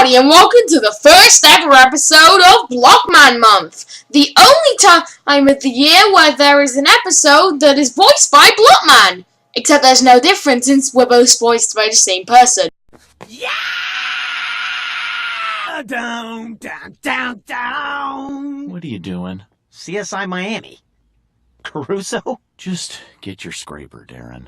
everybody, and welcome to the first ever episode of Blockman Month, the only time of the year where there is an episode that is voiced by Blockman. Except there's no difference since we're both voiced by the same person. Yeah! Down, down, down, down! What are you doing? CSI Miami. Caruso? Just get your scraper, Darren.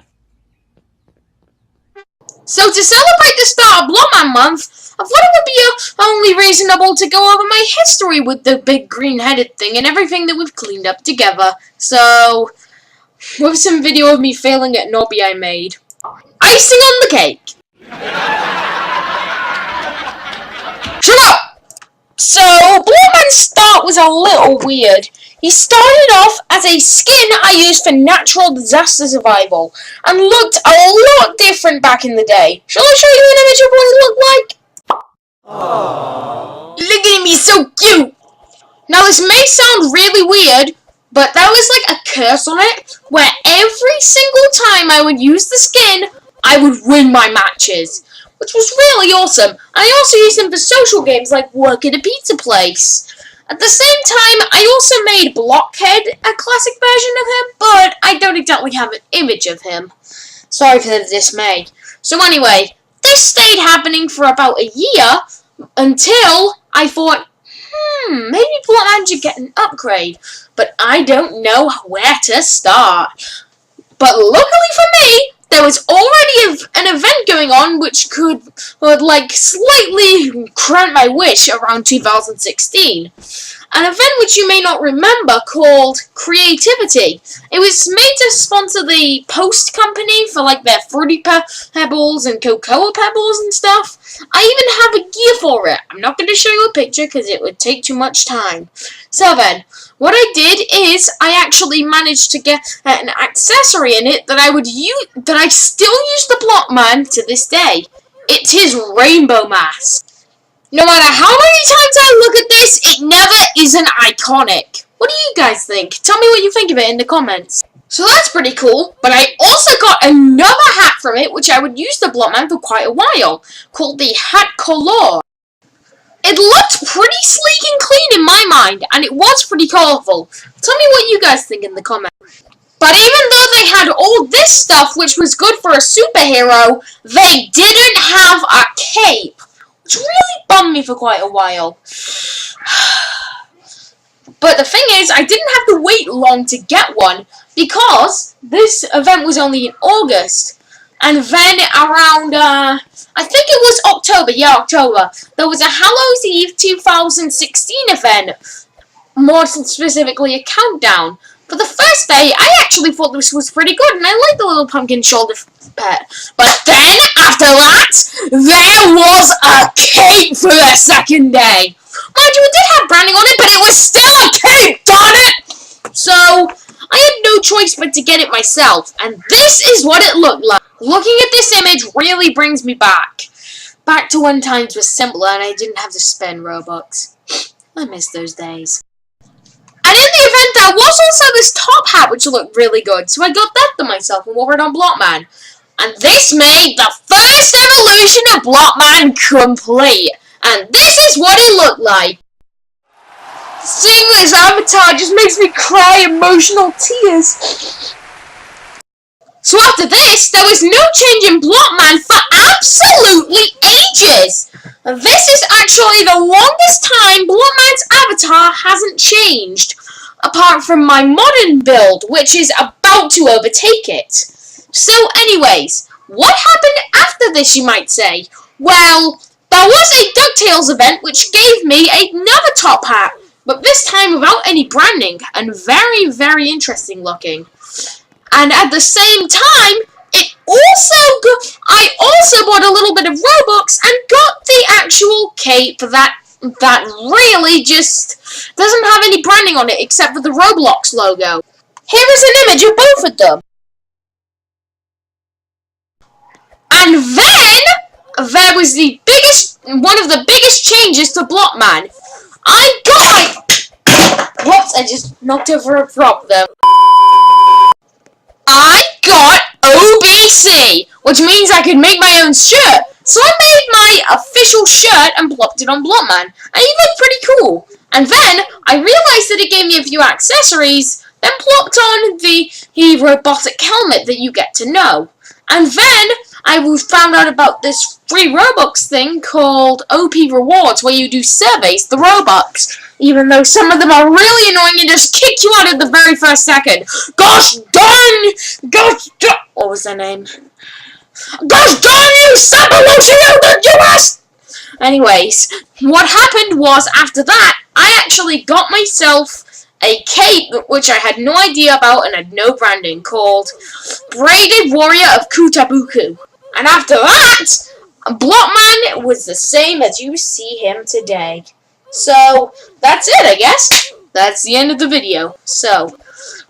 So to celebrate the start of Blockman Month, I thought it would be only reasonable to go over my history with the big green-headed thing and everything that we've cleaned up together. So, with some video of me failing at Nobby I made. Icing on the cake! Shut up! So, Blockman's start was a little weird. He started off as a skin I used for natural disaster survival, and looked a lot different back in the day. Shall I show you an image of what it looked like? Aww. Look at me, so cute! Now this may sound really weird, but there was like a curse on it, where every single time I would use the skin, I would win my matches, which was really awesome. I also used them for social games like work at a pizza place. At the same time, I also made Blockhead a classic version of him, but I don't exactly have an image of him. Sorry for the dismay. So anyway, this stayed happening for about a year until I thought, maybe Blockman should get an upgrade, but I don't know where to start. But luckily for me, there was already an event going on which would like slightly grant my wish around 2016. An event which you may not remember called Creativity. It was made to sponsor the Post company for like their Fruity Pebbles and Cocoa Pebbles and stuff. I even have a gear for it. I'm not going to show you a picture because it would take too much time. So then, what I did is I actually managed to get an accessory in it that I still use the Blockman to this day. It's his rainbow mask. No matter how many times I look at this, it never isn't iconic. What do you guys think? Tell me what you think of it in the comments. So that's pretty cool, but I also got another hat from it, which I would use the Blockman for quite a while, called the Halcrow. It looked pretty sleek and clean in my mind, and it was pretty colourful. Tell me what you guys think in the comments. But even though they had all this stuff, which was good for a superhero, they didn't have a cape, which really bummed me for quite a while. But the thing is, I didn't have to wait long to get one, because this event was only in August. And then around, I think it was October, there was a Hallows Eve 2016 event, more specifically a countdown. For the first day, I actually thought this was pretty good, and I liked the little pumpkin shoulder pet. But then, after that, there was a cape for the second day. Mind you, it did have branding on it, but it was still a cape, darn it! So, I had no choice but to get it myself, and this is what it looked like. Looking at this image really brings me back to when times were simpler and I didn't have to spend Robux. I miss those days. And in the event, there was also this top hat which looked really good, so I got that to myself and wore it on Blockman. And this made the first evolution of Blockman complete. And this is what it looked like. Seeing this avatar just makes me cry emotional tears. So after this, there was no change in Blockman for absolutely ages. This is actually the longest time Blockman's avatar hasn't changed, apart from my modern build, which is about to overtake it. So anyways, what happened after this, you might say? Well, there was a DuckTales event which gave me another top hat, but this time without any branding, and very, very interesting looking. And at the same time, I also bought a little bit of Robux and got the actual cape that really just doesn't have any branding on it except for the Roblox logo. Here is an image of both of them. And then there was one of the biggest changes to Blockman. Whoops, I just knocked over a prop there. I got OBC, which means I could make my own shirt. So I made my my official shirt and plopped it on Blockman. And he looked pretty cool. And then I realized that it gave me a few accessories, then plopped on the robotic helmet that you get to know. And then I found out about this free Robux thing called OP Rewards, where you do surveys, the Robux. Even though some of them are really annoying and just kick you out at the very first second. Gosh darn! What was their name? Gosh darn you, Sabaluccio the US! Anyways, what happened was, after that, I actually got myself a cape, which I had no idea about and had no branding, called Braided Warrior of Kutabuku. And after that, Blockman was the same as you see him today. So, that's it, I guess. That's the end of the video. So,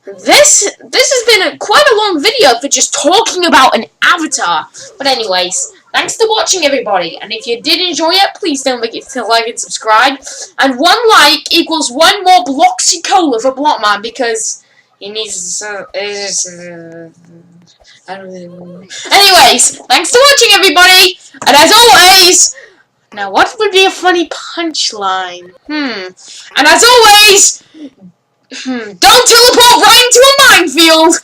this has been quite a long video for just talking about an avatar. But anyways, thanks for watching, everybody. And if you did enjoy it, please don't forget to like and subscribe. And 1 like equals 1 more Bloxy Cola for Blockman, because he needs Anyways, thanks for watching, everybody. And as always, now what would be a funny punchline? And as always, don't teleport right into a minefield!